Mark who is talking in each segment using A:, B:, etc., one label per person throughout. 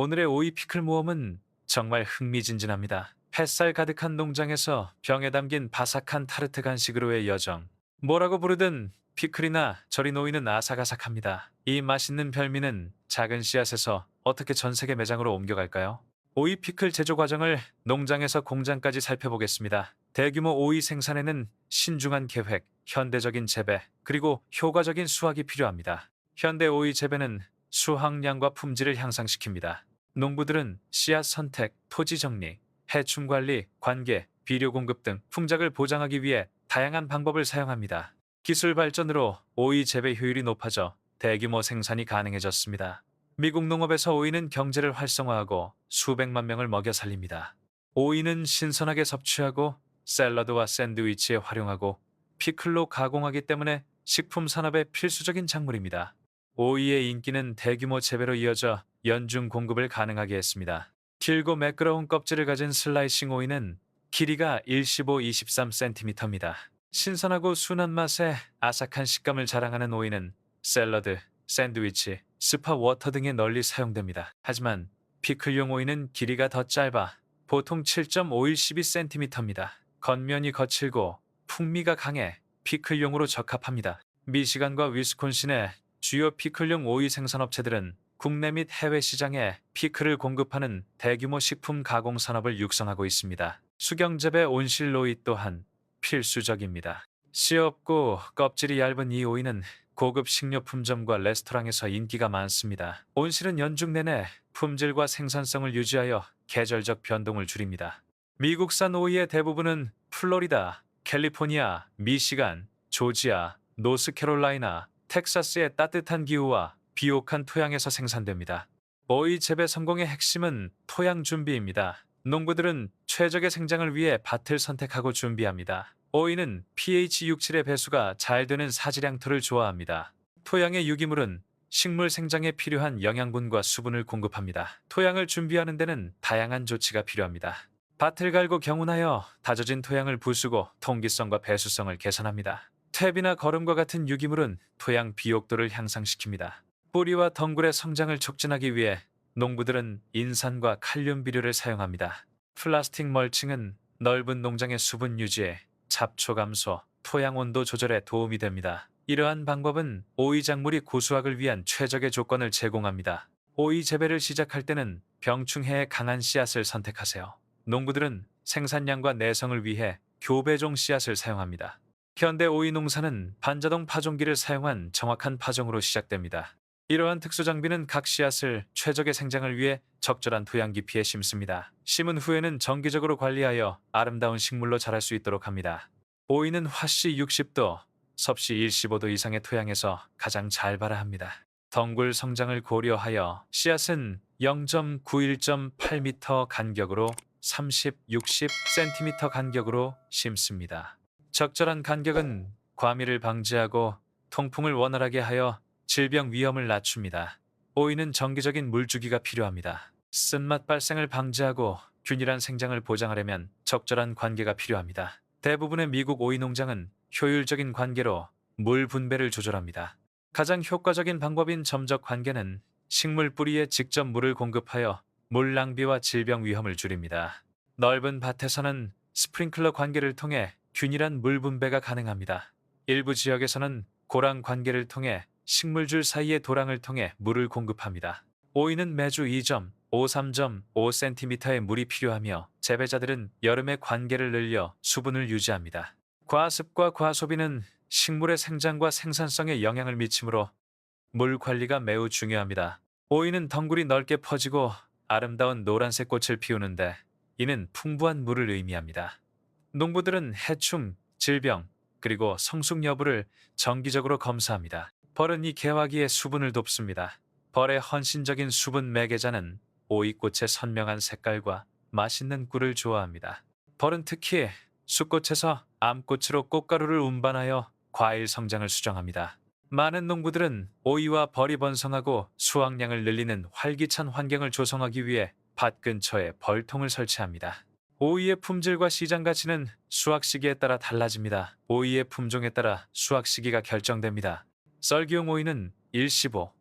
A: 오늘의 오이 피클 모험은 정말 흥미진진합니다. 햇살 가득한 농장에서 병에 담긴 바삭한 타르트 간식으로의 여정. 뭐라고 부르든 피클이나 절인 오이는 아삭아삭합니다. 이 맛있는 별미는 작은 씨앗에서 어떻게 전 세계 매장으로 옮겨갈까요? 오이 피클 제조 과정을 농장에서 공장까지 살펴보겠습니다. 대규모 오이 생산에는 신중한 계획, 현대적인 재배, 그리고 효과적인 수확이 필요합니다. 현대 오이 재배는 수확량과 품질을 향상시킵니다. 농부들은 씨앗 선택, 토지 정리, 해충 관리, 관계, 비료 공급 등 풍작을 보장하기 위해 다양한 방법을 사용합니다. 기술 발전으로 오이 재배 효율이 높아져 대규모 생산이 가능해졌습니다. 미국 농업에서 오이는 경제를 활성화하고 수백만 명을 먹여 살립니다. 오이는 신선하게 섭취하고 샐러드와 샌드위치에 활용하고 피클로 가공하기 때문에 식품 산업의 필수적인 작물입니다. 오이의 인기는 대규모 재배로 이어져 연중 공급을 가능하게 했습니다. 길고 매끄러운 껍질을 가진 슬라이싱 오이는 길이가 1.15-23cm입니다. 신선하고 순한 맛에 아삭한 식감을 자랑하는 오이는 샐러드, 샌드위치, 스파 워터 등에 널리 사용됩니다. 하지만 피클용 오이는 길이가 더 짧아 보통 7.51-12cm입니다. 겉면이 거칠고 풍미가 강해 피클용으로 적합합니다. 미시간과 위스콘신의 주요 피클용 오이 생산업체들은 국내 및 해외 시장에 피클을 공급하는 대규모 식품 가공 산업을 육성하고 있습니다. 수경재배 온실 오이 또한 필수적입니다. 씨 없고 껍질이 얇은 이 오이는 고급 식료품점과 레스토랑에서 인기가 많습니다. 온실은 연중 내내 품질과 생산성을 유지하여 계절적 변동을 줄입니다. 미국산 오이의 대부분은 플로리다, 캘리포니아, 미시간, 조지아, 노스캐롤라이나, 텍사스의 따뜻한 기후와 비옥한 토양에서 생산됩니다. 오이 재배 성공의 핵심은 토양 준비입니다. 농부들은 최적의 생장을 위해 밭을 선택하고 준비합니다. 오이는 pH 6-7의 배수가 잘 되는 사지량 토를 좋아합니다. 토양의 유기물은 식물 생장에 필요한 영양분과 수분을 공급합니다. 토양을 준비하는 데는 다양한 조치가 필요합니다. 밭을 갈고 경운하여 다져진 토양을 부수고 통기성과 배수성을 개선합니다. 퇴비나 거름과 같은 유기물은 토양 비옥도를 향상시킵니다. 뿌리와 덩굴의 성장을 촉진하기 위해 농부들은 인산과 칼륨 비료를 사용합니다. 플라스틱 멀칭은 넓은 농장의 수분 유지에 잡초 감소, 토양 온도 조절에 도움이 됩니다. 이러한 방법은 오이 작물이 고수확을 위한 최적의 조건을 제공합니다. 오이 재배를 시작할 때는 병충해에 강한 씨앗을 선택하세요. 농부들은 생산량과 내성을 위해 교배종 씨앗을 사용합니다. 현대 오이 농사는 반자동 파종기를 사용한 정확한 파종으로 시작됩니다. 이러한 특수 장비는 각 씨앗을 최적의 생장을 위해 적절한 토양 깊이에 심습니다. 심은 후에는 정기적으로 관리하여 아름다운 식물로 자랄 수 있도록 합니다. 오이는 화씨 60도, 섭씨 15도 이상의 토양에서 가장 잘 발아 합니다. 덩굴 성장을 고려하여 씨앗은 0.91.8m 간격으로 30-60cm 간격으로 심습니다. 적절한 간격은 과미를 방지하고 통풍을 원활하게 하여 질병 위험을 낮춥니다. 오이는 정기적인 물주기가 필요합니다. 쓴맛 발생을 방지하고 균일한 생장을 보장하려면 적절한 관계가 필요합니다. 대부분의 미국 오이 농장은 효율적인 관계로 물 분배를 조절합니다. 가장 효과적인 방법인 점적 관계는 식물 뿌리에 직접 물을 공급하여 물 낭비와 질병 위험을 줄입니다. 넓은 밭에서는 스프링클러 관계를 통해 균일한 물 분배가 가능합니다. 일부 지역에서는 고랑 관계를 통해 식물줄 사이의 도랑을 통해 물을 공급합니다. 오이는 매주 2.53.5cm의 물이 필요하며 재배자들은 여름에 관계를 늘려 수분을 유지합니다. 과습과 과소비는 식물의 생장과 생산성에 영향을 미치므로 물 관리가 매우 중요합니다. 오이는 덩굴이 넓게 퍼지고 아름다운 노란색 꽃을 피우는데 이는 풍부한 물을 의미합니다. 농부들은 해충, 질병, 그리고 성숙 여부를 정기적으로 검사합니다. 벌은 이 개화기에 수분을 돕습니다. 벌의 헌신적인 수분 매개자는 오이꽃의 선명한 색깔과 맛있는 꿀을 좋아합니다. 벌은 특히 숫꽃에서 암꽃으로 꽃가루를 운반하여 과일 성장을 수정합니다. 많은 농부들은 오이와 벌이 번성하고 수확량을 늘리는 활기찬 환경을 조성하기 위해 밭 근처에 벌통을 설치합니다. 오이의 품질과 시장 가치는 수확 시기에 따라 달라집니다. 오이의 품종에 따라 수확 시기가 결정됩니다. 썰기용 오이는 1.15,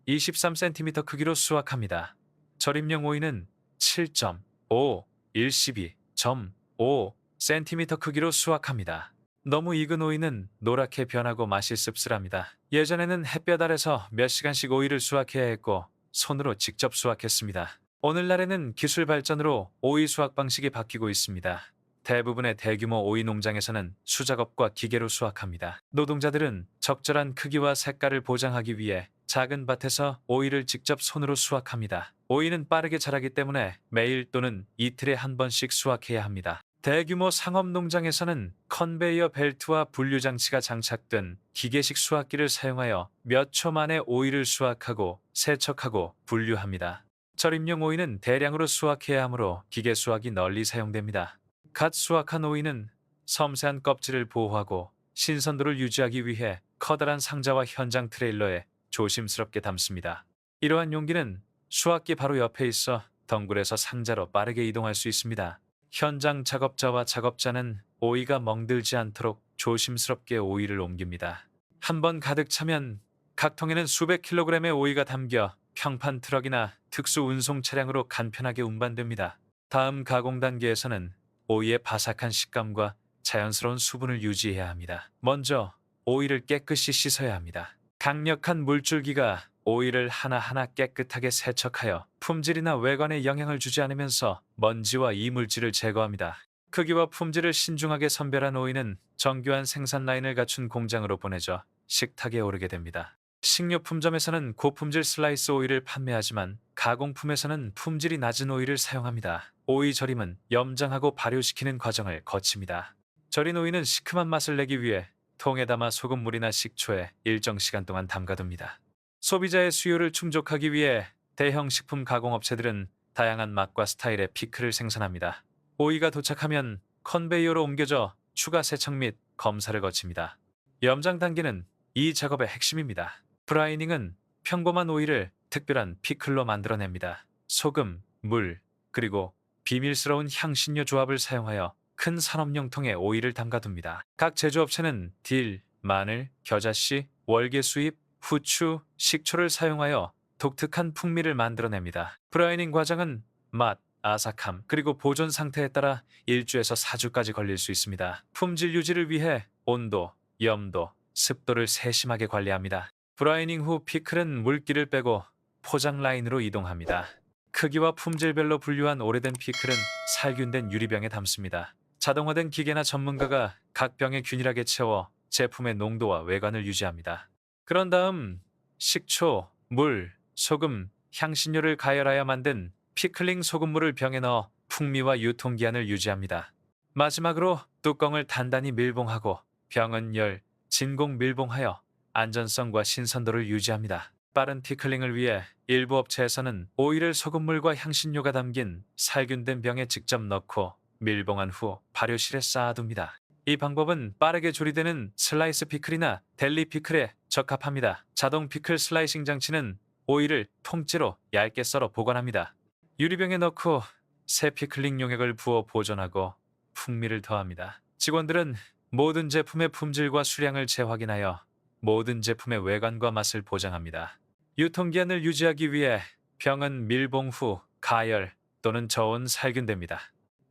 A: 23cm 크기로 수확합니다. 절임용 오이는 7.5, 12.5cm 크기로 수확합니다. 너무 익은 오이는 노랗게 변하고 맛이 씁쓸합니다. 예전에는 햇볕 아래서 몇 시간씩 오이를 수확해야 했고 손으로 직접 수확했습니다. 오늘날에는 기술 발전으로 오이 수확 방식이 바뀌고 있습니다. 대부분의 대규모 오이 농장에서는 수작업과 기계로 수확합니다. 노동자들은 적절한 크기와 색깔을 보장하기 위해 작은 밭에서 오이를 직접 손으로 수확합니다. 오이는 빠르게 자라기 때문에 매일 또는 이틀에 한 번씩 수확해야 합니다. 대규모 상업 농장에서는 컨베이어 벨트와 분류 장치가 장착된 기계식 수확기를 사용하여 몇 초 만에 오이를 수확하고 세척하고 분류합니다. 절임용 오이는 대량으로 수확해야 하므로 기계 수확이 널리 사용됩니다. 갓 수확한 오이는 섬세한 껍질을 보호하고 신선도를 유지하기 위해 커다란 상자와 현장 트레일러에 조심스럽게 담습니다. 이러한 용기는 수확기 바로 옆에 있어 덩굴에서 상자로 빠르게 이동할 수 있습니다. 현장 작업자와 작업자는 오이가 멍들지 않도록 조심스럽게 오이를 옮깁니다. 한 번 가득 차면 각 통에는 수백 킬로그램의 오이가 담겨 평판 트럭이나 특수 운송 차량으로 간편하게 운반됩니다. 다음 가공 단계에서는 오이의 바삭한 식감과 자연스러운 수분을 유지해야 합니다. 먼저 오이를 깨끗이 씻어야 합니다. 강력한 물줄기가 오이를 하나하나 깨끗하게 세척하여 품질이나 외관에 영향을 주지 않으면서 먼지와 이물질을 제거합니다. 크기와 품질을 신중하게 선별한 오이는 정교한 생산 라인을 갖춘 공장으로 보내져 식탁에 오르게 됩니다. 식료품점에서는 고품질 슬라이스 오이를 판매하지만 가공품에서는 품질이 낮은 오이를 사용합니다. 오이 절임은 염장하고 발효시키는 과정을 거칩니다. 절인 오이는 시큼한 맛을 내기 위해 통에 담아 소금물이나 식초에 일정 시간 동안 담가둡니다. 소비자의 수요를 충족하기 위해 대형 식품 가공업체들은 다양한 맛과 스타일의 피클을 생산합니다. 오이가 도착하면 컨베이어로 옮겨져 추가 세척 및 검사를 거칩니다. 염장 단계는 이 작업의 핵심입니다. 프라이닝은 평범한 오이를 특별한 피클로 만들어냅니다. 소금, 물, 그리고 비밀스러운 향신료 조합을 사용하여 큰 산업용 통에 오이를 담가둡니다. 각 제조업체는 딜, 마늘, 겨자씨, 월계 수잎, 후추, 식초를 사용하여 독특한 풍미를 만들어냅니다. 프라이닝 과정은 맛, 아삭함, 그리고 보존 상태에 따라 1주에서 4주까지 걸릴 수 있습니다. 품질 유지를 위해 온도, 염도, 습도를 세심하게 관리합니다. 프라이닝 후 피클은 물기를 빼고 포장 라인으로 이동합니다. 크기와 품질별로 분류한 오래된 피클은 살균된 유리병에 담습니다. 자동화된 기계나 전문가가 각 병에 균일하게 채워 제품의 농도와 외관을 유지합니다. 그런 다음 식초, 물, 소금, 향신료를 가열하여 만든 피클링 소금물을 병에 넣어 풍미와 유통기한을 유지합니다. 마지막으로 뚜껑을 단단히 밀봉하고 병은 열, 진공 밀봉하여 안전성과 신선도를 유지합니다. 빠른 피클링을 위해 일부 업체에서는 오이를 소금물과 향신료가 담긴 살균된 병에 직접 넣고 밀봉한 후 발효실에 쌓아둡니다. 이 방법은 빠르게 조리되는 슬라이스 피클이나 델리 피클에 적합합니다. 자동 피클 슬라이싱 장치는 오이를 통째로 얇게 썰어 보관합니다. 유리병에 넣고 새 피클링 용액을 부어 보존하고 풍미를 더합니다. 직원들은 모든 제품의 품질과 수량을 재확인하여 모든 제품의 외관과 맛을 보장합니다. 유통기한을 유지하기 위해 병은 밀봉 후 가열 또는 저온 살균됩니다.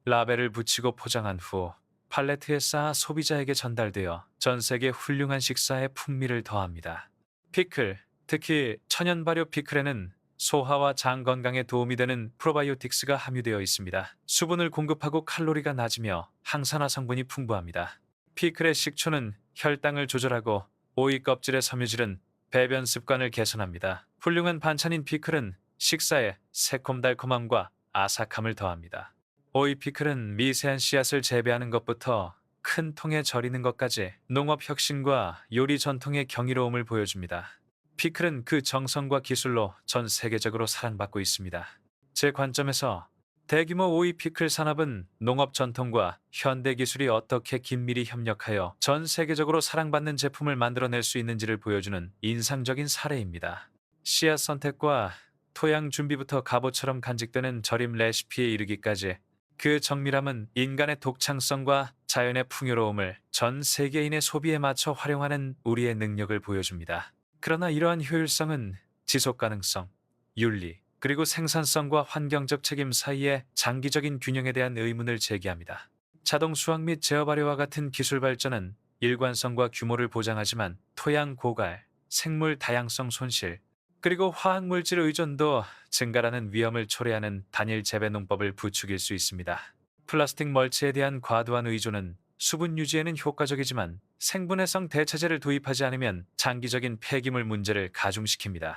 A: 라벨을 붙이고 포장한 후 팔레트에 쌓아 소비자에게 전달되어 전 세계 훌륭한 식사에 풍미를 더합니다. 피클, 특히 천연 발효 피클에는 소화와 장 건강에 도움이 되는 프로바이오틱스가 함유되어 있습니다. 수분을 공급하고 칼로리가 낮으며 항산화 성분이 풍부합니다. 피클의 식초는 혈당을 조절하고 오이 껍질의 섬유질은 배변 습관을 개선합니다. 훌륭한 반찬인 피클은 식사에 새콤달콤함과 아삭함을 더합니다. 오이 피클은 미세한 씨앗을 재배하는 것부터 큰 통에 절이는 것까지 농업 혁신과 요리 전통의 경이로움을 보여줍니다. 피클은 그 정성과 기술로 전 세계적으로 사랑받고 있습니다. 제 관점에서 대규모 오이 피클 산업은 농업 전통과 현대 기술이 어떻게 긴밀히 협력하여 전 세계적으로 사랑받는 제품을 만들어낼 수 있는지를 보여주는 인상적인 사례입니다. 씨앗 선택과 토양 준비부터 갑오처럼 간직되는 절임 레시피에 이르기까지 그 정밀함은 인간의 독창성과 자연의 풍요로움을 전 세계인의 소비에 맞춰 활용하는 우리의 능력을 보여줍니다. 그러나 이러한 효율성은 지속 가능성, 윤리, 그리고 생산성과 환경적 책임 사이의 장기적인 균형에 대한 의문을 제기합니다. 자동 수확 및 제어 발효와 같은 기술 발전은 일관성과 규모를 보장하지만 토양 고갈, 생물 다양성 손실, 그리고 화학물질 의존도 증가라는 위험을 초래하는 단일 재배 농법을 부추길 수 있습니다. 플라스틱 멀치에 대한 과도한 의존은 수분 유지에는 효과적이지만 생분해성 대체제를 도입하지 않으면 장기적인 폐기물 문제를 가중시킵니다.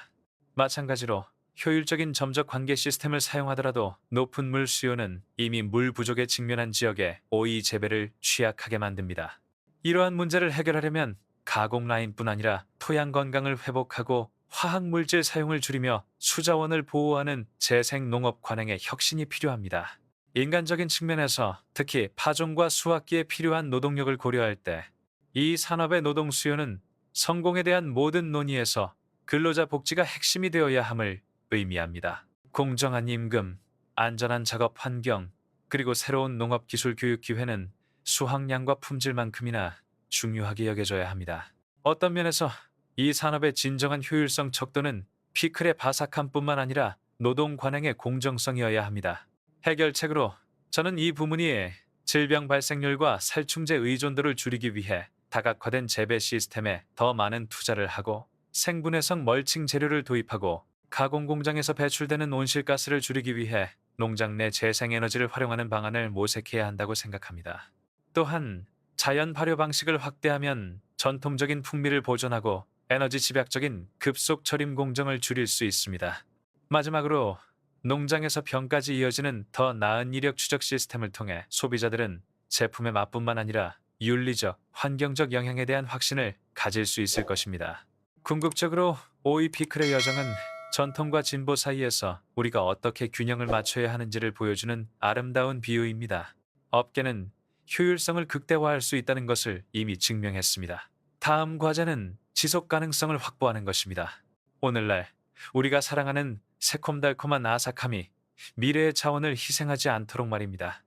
A: 마찬가지로 효율적인 점적 관계 시스템을 사용하더라도 높은 물 수요는 이미 물 부족에 직면한 지역에 오이 재배를 취약하게 만듭니다. 이러한 문제를 해결하려면 가공 라인뿐 아니라 토양 건강을 회복하고 화학물질 사용을 줄이며 수자원을 보호하는 재생 농업 관행의 혁신이 필요합니다. 인간적인 측면에서 특히 파종과 수확기에 필요한 노동력을 고려할 때 이 산업의 노동 수요는 성공에 대한 모든 논의에서 근로자 복지가 핵심이 되어야 함을 의미합니다. 공정한 임금, 안전한 작업 환경, 그리고 새로운 농업 기술 교육 기회는 수확량과 품질만큼이나 중요하게 여겨져야 합니다. 어떤 면에서 이 산업의 진정한 효율성 척도는 피클의 바삭함뿐만 아니라 노동 관행의 공정성이어야 합니다. 해결책으로 저는 이 부문이 질병 발생률과 살충제 의존도를 줄이기 위해 다각화된 재배 시스템에 더 많은 투자를 하고 생분해성 멀칭 재료를 도입하고 가공 공장에서 배출되는 온실가스를 줄이기 위해 농장 내 재생에너지를 활용하는 방안을 모색해야 한다고 생각합니다. 또한 자연 발효 방식을 확대하면 전통적인 풍미를 보존하고 에너지 집약적인 급속 절임 공정을 줄일 수 있습니다. 마지막으로 농장에서 병까지 이어지는 더 나은 이력 추적 시스템을 통해 소비자들은 제품의 맛뿐만 아니라 윤리적, 환경적 영향에 대한 확신을 가질 수 있을 것입니다. 궁극적으로 오이 피클의 여정은 전통과 진보 사이에서 우리가 어떻게 균형을 맞춰야 하는지를 보여주는 아름다운 비유입니다. 업계는 효율성을 극대화할 수 있다는 것을 이미 증명했습니다. 다음 과제는 지속 가능성을 확보하는 것입니다. 오늘날 우리가 사랑하는 새콤달콤한 아삭함이 미래의 자원을 희생하지 않도록 말입니다.